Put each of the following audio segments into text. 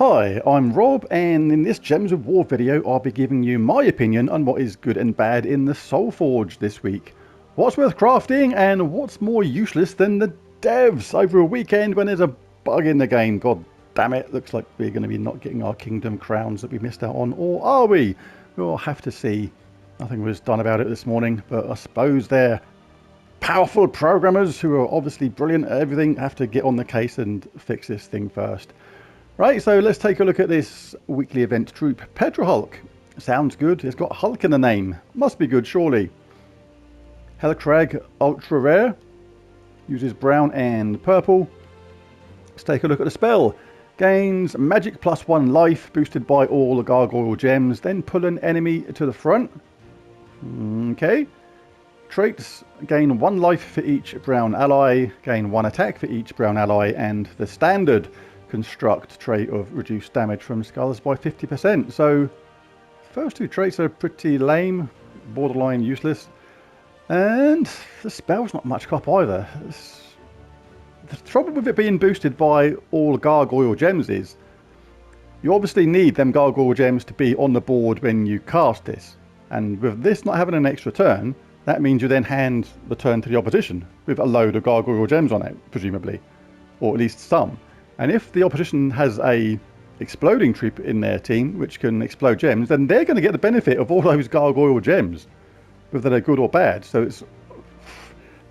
Hi, I'm Rob, and in this Gems of War video I'll be giving you my opinion on what is good and bad in the Soulforge this week. What's worth crafting and what's more useless than the devs over a weekend when there's a bug in the game. God damn it, looks like we're going to be not getting our kingdom crowns that we missed out on, or are we? We'll have to see. Nothing was done about it this morning, but I suppose they're powerful programmers who are obviously brilliant at everything have to get on the case and fix this thing first. Right, so let's take a look at this weekly event troop. Petra Hulk. Sounds good. It's got Hulk in the name. Must be good, surely. Helcrag Ultra Rare. Uses brown and purple. Let's take a look at the spell. Gains magic plus 1 life, boosted by all the gargoyle gems. Then pull an enemy to the front. Okay. Traits. Gain 1 life for each brown ally. Gain 1 attack for each brown ally. And the standard construct trait of reduced damage from skulls by 50%. So first two traits are pretty lame, borderline useless, and the spell's not much cop either. The trouble with it being boosted by all gargoyle gems is you obviously need them gargoyle gems to be on the board when you cast this, and with this not having an extra turn, that means you then hand the turn to the opposition with a load of gargoyle gems on it, presumably, or at least some. And if the opposition has a exploding troop in their team, which can explode gems, then they're going to get the benefit of all those gargoyle gems, whether they're good or bad. So it's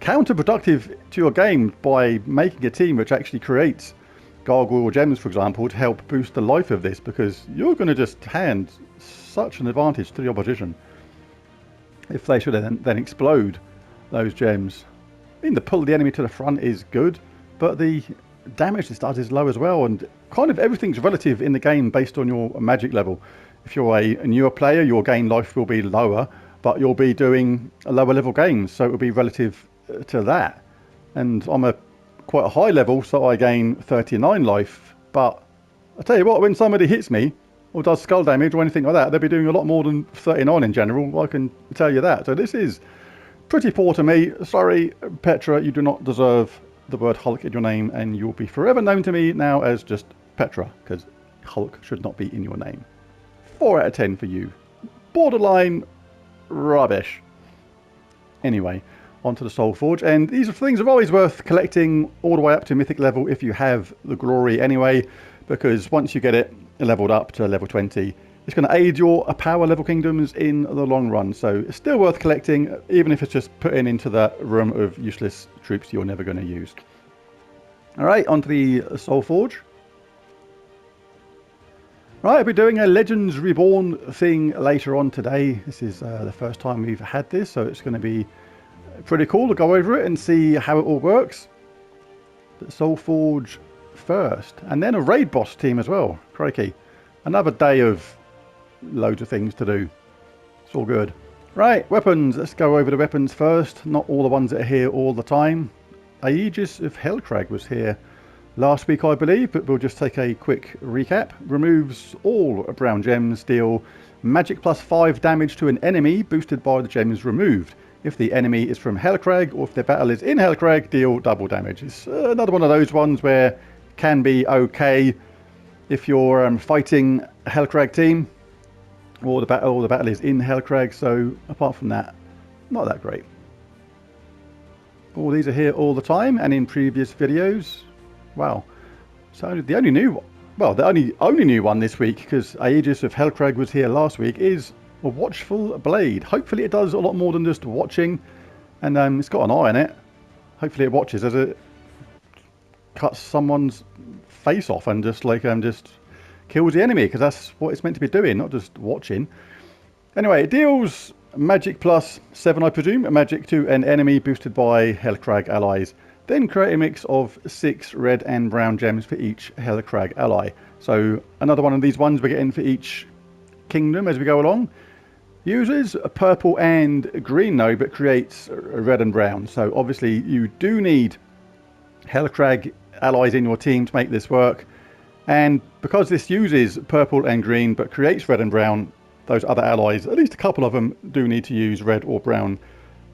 counterproductive to your game by making a team which actually creates gargoyle gems, for example, to help boost the life of this, because you're going to just hand such an advantage to the opposition if they should then explode those gems. I mean, the pull of the enemy to the front is good, but the damage this does is low as well, and kind of everything's relative in the game based on your magic level. If you're a newer player, your gain life will be lower, but you'll be doing a lower level games, so it will be relative to that. And I'm quite a high level, so I gain 39 life, but I tell you what, when somebody hits me or does skull damage or anything like that, they'll be doing a lot more than 39 in general, I can tell you that. So this is pretty poor to me. Sorry, Petra, you do not deserve the word Hulk in your name, and you'll be forever known to me now as just Petra, because Hulk should not be in your name. 4 out of 10 for you. Borderline rubbish. Anyway, onto the Soulforge, and these things are always worth collecting all the way up to mythic level if you have the glory anyway, because once you get it leveled up to level 20, it's going to aid your power level kingdoms in the long run. So it's still worth collecting, even if it's just putting into that room of useless troops you're never going to use. Alright, onto the Soulforge. Right, I'll be doing a Legends Reborn thing later on today. This is the first time we've had this, so it's going to be pretty cool to go over it and see how it all works. But Soulforge first, and then a raid boss team as well. Crikey. Another day of loads of things to do. It's all good. Right, weapons. Let's go over the weapons first. Not all the ones that are here all the time. Aegis of Helcrag was here last week, I believe, but we'll just take a quick recap. Removes all brown gems, deal magic plus 5 damage to an enemy, boosted by the gems removed. If the enemy is from Helcrag, or if their battle is in Helcrag, deal double damage. It's another one of those ones where it can be okay if you're fighting a Helcrag team, or the battle is in Helcrag. So apart from that, not that great. All these are here all the time and in previous videos. Wow. So the only new, well, the only new one this week, because Aegis of Helcrag was here last week, is a Watchful Blade. Hopefully it does a lot more than just watching, and it's got an eye on it. Hopefully it watches as it cuts someone's face off and just kills the enemy, because that's what it's meant to be doing, not just watching. Anyway, it deals magic plus 7, I presume, magic to an enemy boosted by Helcrag allies. Then create a mix of 6 red and brown gems for each Helcrag ally. So another one of these ones we're getting for each kingdom as we go along. Uses purple and green though, but creates red and brown. So obviously you do need Helcrag allies in your team to make this work. And because this uses purple and green but creates red and brown, those other allies, at least a couple of them, do need to use red or brown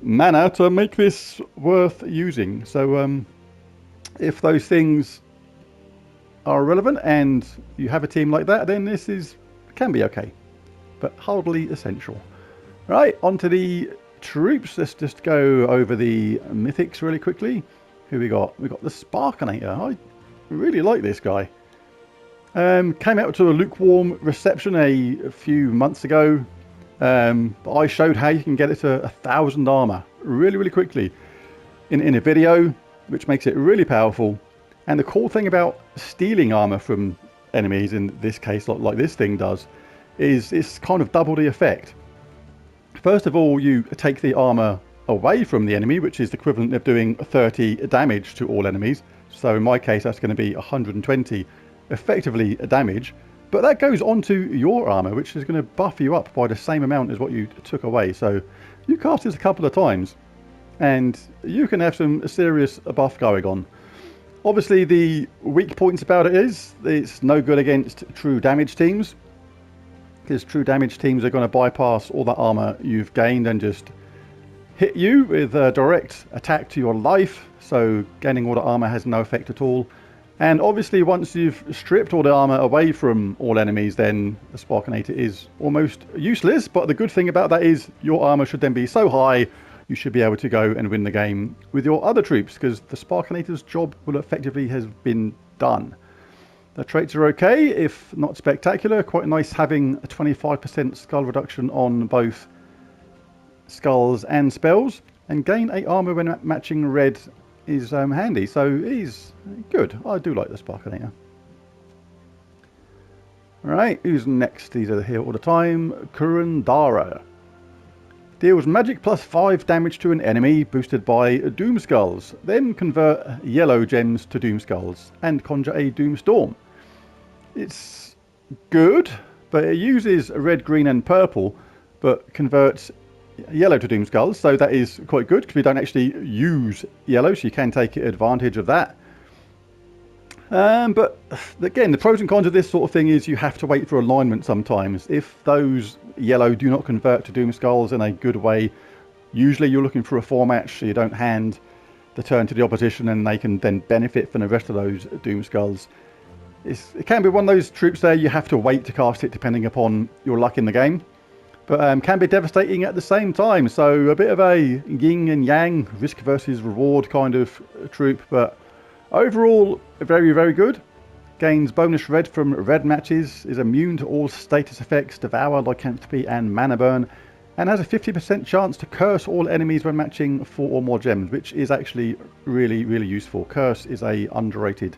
mana to make this worth using. So if those things are relevant and you have a team like that, then can be okay, but hardly essential. Right, onto the troops. Let's just go over the mythics really quickly. Who we got? We got the Sparkinator. I really like this guy. Came out to a lukewarm reception a few months ago, but I showed how you can get it to 1,000 armor really quickly in a video, which makes it really powerful. And the cool thing about stealing armor from enemies, in this case like this thing does, is it's kind of double the effect. First of all, you take the armor away from the enemy, which is the equivalent of doing 30 damage to all enemies. So in my case, that's going to be 120 effectively damage. But that goes onto your armor, which is going to buff you up by the same amount as what you took away. So you cast this a couple of times, and you can have some serious buff going on. Obviously, the weak points about it is it's no good against true damage teams, because true damage teams are going to bypass all that armor you've gained and just hit you with a direct attack to your life. So gaining all the armor has no effect at all. And obviously, once you've stripped all the armor away from all enemies, then the Sparkinator is almost useless. But the good thing about that is your armor should then be so high, you should be able to go and win the game with your other troops, because the Sparkinator's job will effectively has been done. The traits are okay, if not spectacular. Quite nice having a 25% skull reduction on both skulls and spells. And gain 8 armor when matching red is handy, so he's good. I do like the Sparkinator. Alright, who's next? These are here all the time. Kurondara. Deals magic plus 5 damage to an enemy, boosted by Doom Skulls. Then convert yellow gems to Doom Skulls and conjure a Doom Storm. It's good, but it uses red, green and purple, but converts yellow to Doom Skulls, so that is quite good because we don't actually use yellow, so you can take advantage of that. But again, the pros and cons of this sort of thing is you have to wait for alignment sometimes. If those yellow do not convert to Doom Skulls in a good way, usually you're looking for a 4-match, so you don't hand the turn to the opposition and they can then benefit from the rest of those Doom Skulls. It can be one of those troops there you have to wait to cast it depending upon your luck in the game. But can be devastating at the same time. So a bit of a yin and yang, risk versus reward kind of troop. But overall, very good. Gains bonus red from red matches. Is immune to all status effects, devour, lycanthropy and mana burn. And has a 50% chance to curse all enemies when matching 4 or more gems, which is actually really useful. Curse is a underrated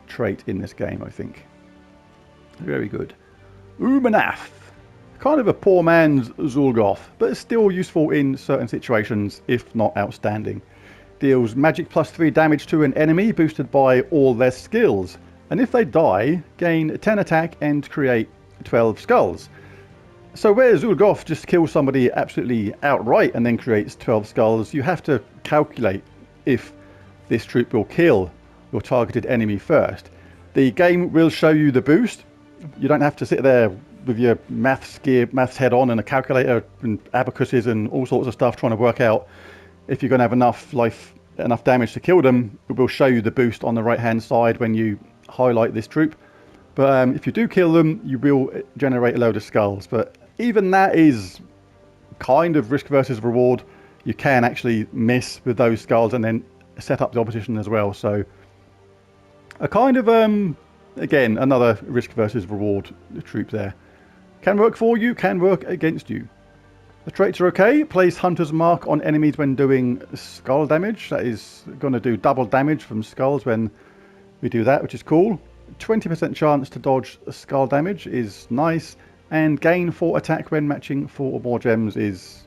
trait in this game, I think. Very good. Umarnath. Kind of a poor man's Zul'Goth, but still useful in certain situations, if not outstanding. Deals magic plus 3 damage to an enemy, boosted by all their skills. And if they die, gain 10 attack and create 12 skulls. So where Zul'Goth just kills somebody absolutely outright and then creates 12 skulls, you have to calculate if this troop will kill your targeted enemy first. The game will show you the boost. You don't have to sit there with your maths head on and a calculator and abacuses and all sorts of stuff trying to work out if you're going to have enough damage to kill them. It will show you the boost on the right hand side when you highlight this troop. But if you do kill them, you will generate a load of skulls. But even that is kind of risk versus reward. You can actually miss with those skulls and then set up the opposition as well. So a kind of again, another risk versus reward troop there. Can work for you, can work against you. The traits are okay. Place Hunter's Mark on enemies when doing skull damage. That is going to do double damage from skulls when we do that, which is cool. 20% chance to dodge skull damage is nice. And gain 4 attack when matching 4 or more gems is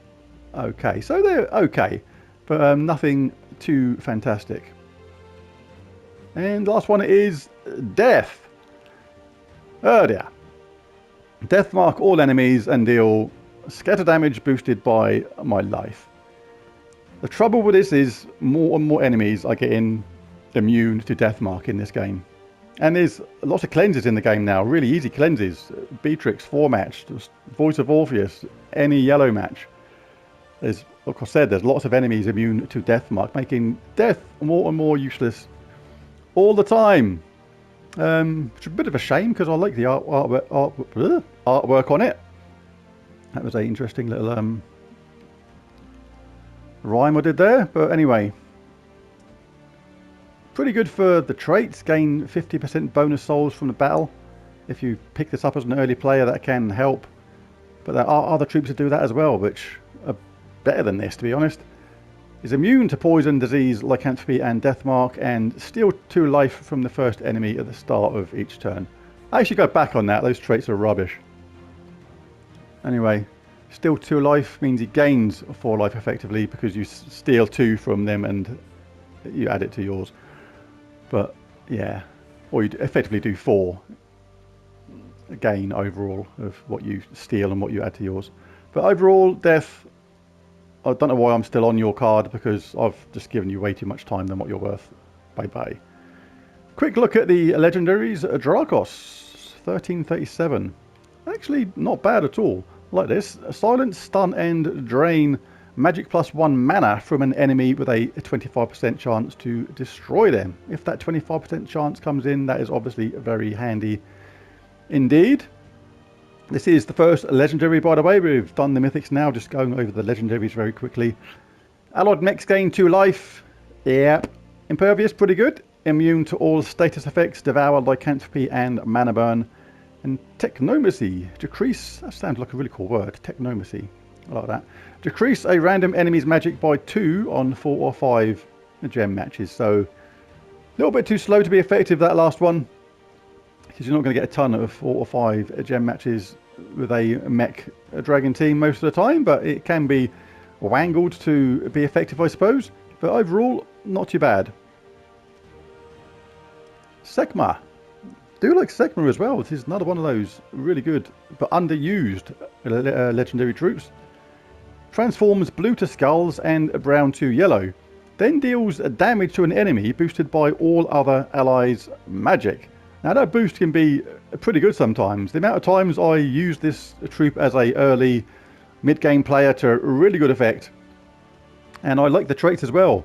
okay. So they're okay, but nothing too fantastic. And the last one is Death. Oh dear. Death mark all enemies and deal scatter damage boosted by my life. The trouble with this is more and more enemies are getting immune to death mark in this game. And there's lots of cleanses in the game now, really easy cleanses. Beatrix 4-match, Voice of Orpheus, any yellow match. There's, like I said, there's lots of enemies immune to death mark, making death more and more useless all the time. Which is a bit of a shame because I like the artwork on it. That was an interesting little rhyme I did there. But anyway, pretty good for the traits. Gain 50% bonus souls from the battle. If you pick this up as an early player, that can help. But there are other troops that do that as well, which are better than this, to be honest. Is immune to poison, disease, lycanthropy and deathmark, and steal 2 life from the first enemy at the start of each turn. I actually go back on that, those traits are rubbish. Anyway, steal 2 life means he gains 4 life effectively because you steal 2 from them and you add it to yours. But yeah, or you effectively do 4 gain overall of what you steal and what you add to yours. But overall, death, I don't know why I'm still on your card because I've just given you way too much time than what you're worth. Bye bye. Quick look at the legendaries. Dracos 1337. Actually not bad at all. Like this. Silence, stun and drain magic +1 mana from an enemy with a 25% chance to destroy them. If that 25% chance comes in, that is obviously very handy indeed. This is the first legendary, by the way. We've done the mythics now, just going over the legendaries very quickly. Allied mechs gain 2 life. Yep. Impervious, pretty good. Immune to all status effects, devour, lycanthropy and mana burn. And technomacy, decrease, that sounds like a really cool word, technomacy. I like that. Decrease a random enemy's magic by 2 on 4 or 5 gem matches. So a little bit too slow to be effective, that last one. Because you're not going to get a ton of 4 or 5 gem matches with a mech dragon team most of the time, but it can be wangled to be effective, I suppose. But overall, not too bad. Segmer. Do like Segmer as well. This is another one of those really good but underused legendary troops. Transforms blue to skulls and brown to yellow. Then deals damage to an enemy boosted by all other allies' magic. Now that boost can be pretty good sometimes. The amount of times I use this troop as a early mid-game player to really good effect. And I like the traits as well.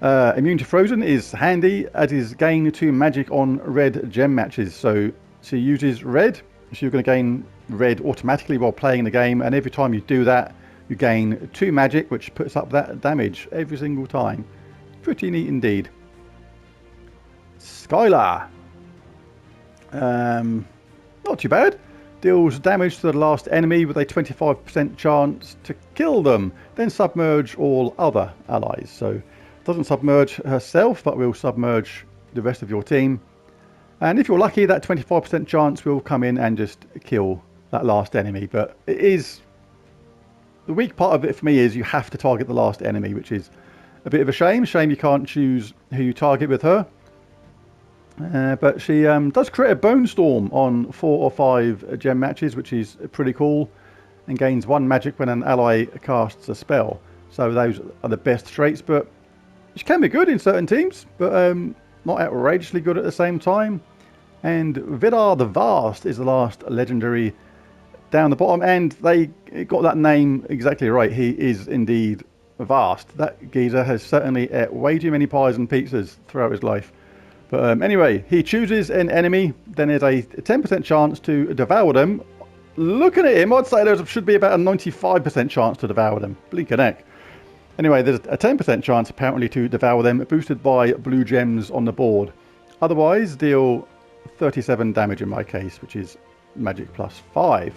Immune to frozen is handy, as is gain 2 magic on red gem matches. So she uses red, so you're going to gain red automatically while playing the game. And every time you do that, you gain 2 magic, which puts up that damage every single time. Pretty neat indeed. Skylar. Not too bad. Deals damage to the last enemy with a 25% chance to kill them. Then submerge all other allies. So doesn't submerge herself, but will submerge the rest of your team. And if you're lucky, that 25% chance will come in and just kill that last enemy. But it is... the weak part of it for me is you have to target the last enemy, which is a bit of a shame. Shame you can't choose who you target with her. But she does create a Bone Storm on 4 or 5 gem matches, which is pretty cool, and gains 1 magic when an ally casts a spell. So those are the best traits, but she can be good in certain teams, but not outrageously good at the same time. And Vidar the Vast is the last legendary down the bottom, and they got that name exactly right. He is indeed vast. That geezer has certainly ate way too many pies and pizzas throughout his life. But anyway, he chooses an enemy, then there's a 10% chance to devour them. Looking at him, I'd say there should be about a 95% chance to devour them. Blinking heck. Anyway, there's a 10% chance apparently to devour them, boosted by blue gems on the board. Otherwise, deal 37 damage in my case, which is magic +5.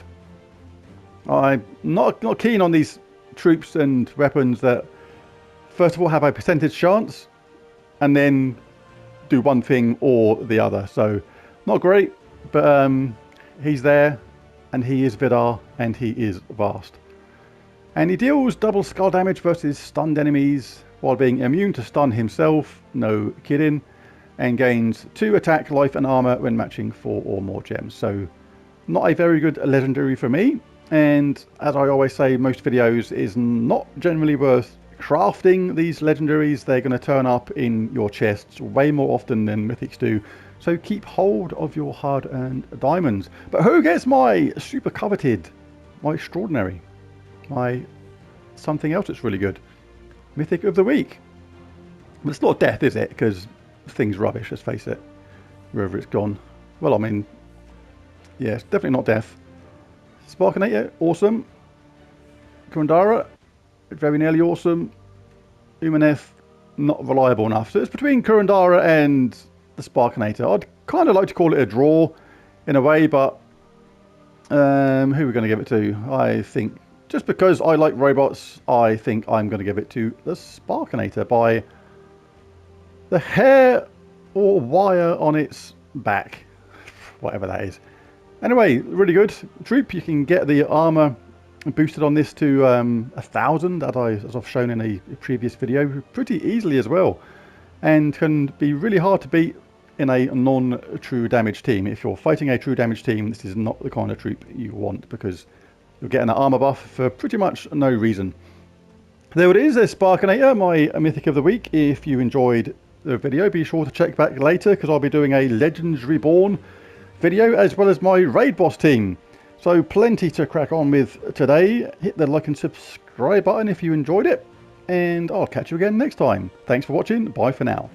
I'm not keen on these troops and weapons that, first of all, have a percentage chance, and then do one thing or the other. So not great, but he's there, and he is Vidar, and he is vast. And he deals double skull damage versus stunned enemies while being immune to stun himself, no kidding, and gains 2 attack, life and armor when matching 4 or more gems. So not a very good legendary for me, and as I always say, most videos is not generally worth crafting these legendaries. They're going to turn up in your chests way more often than mythics do, so keep hold of your hard-earned diamonds. But who gets my super coveted, my extraordinary, my something else that's really good mythic of the week? But it's not death, is it? Because the thing's rubbish, let's face it. wherever it's gone. Well, I mean, yeah, it's definitely not death. Sparkinator, awesome. Kurondara, very nearly awesome. Umarnath, not reliable enough. So it's between Kurondara and the Sparkinator. I'd kind of like to call it a draw in a way, but who are we going to give it to? I think, just because I like robots, I think I'm going to give it to the Sparkinator by the hair or wire on its back. Whatever that is. Anyway, really good troop. You can get the armor boosted on this to 1,000, as I've shown in a previous video, pretty easily as well, and can be really hard to beat in a non-true damage team. If you're fighting a true damage team, this is not the kind of troop you want, because you're getting an armor buff for pretty much no reason. There it is, a Sparkinator, my mythic of the week. If you enjoyed the video, be sure to check back later, because I'll be doing a Legends Reborn video as well as my raid boss team. So plenty to crack on with today. Hit the like and subscribe button if you enjoyed it, and I'll catch you again next time. Thanks for watching. Bye for now.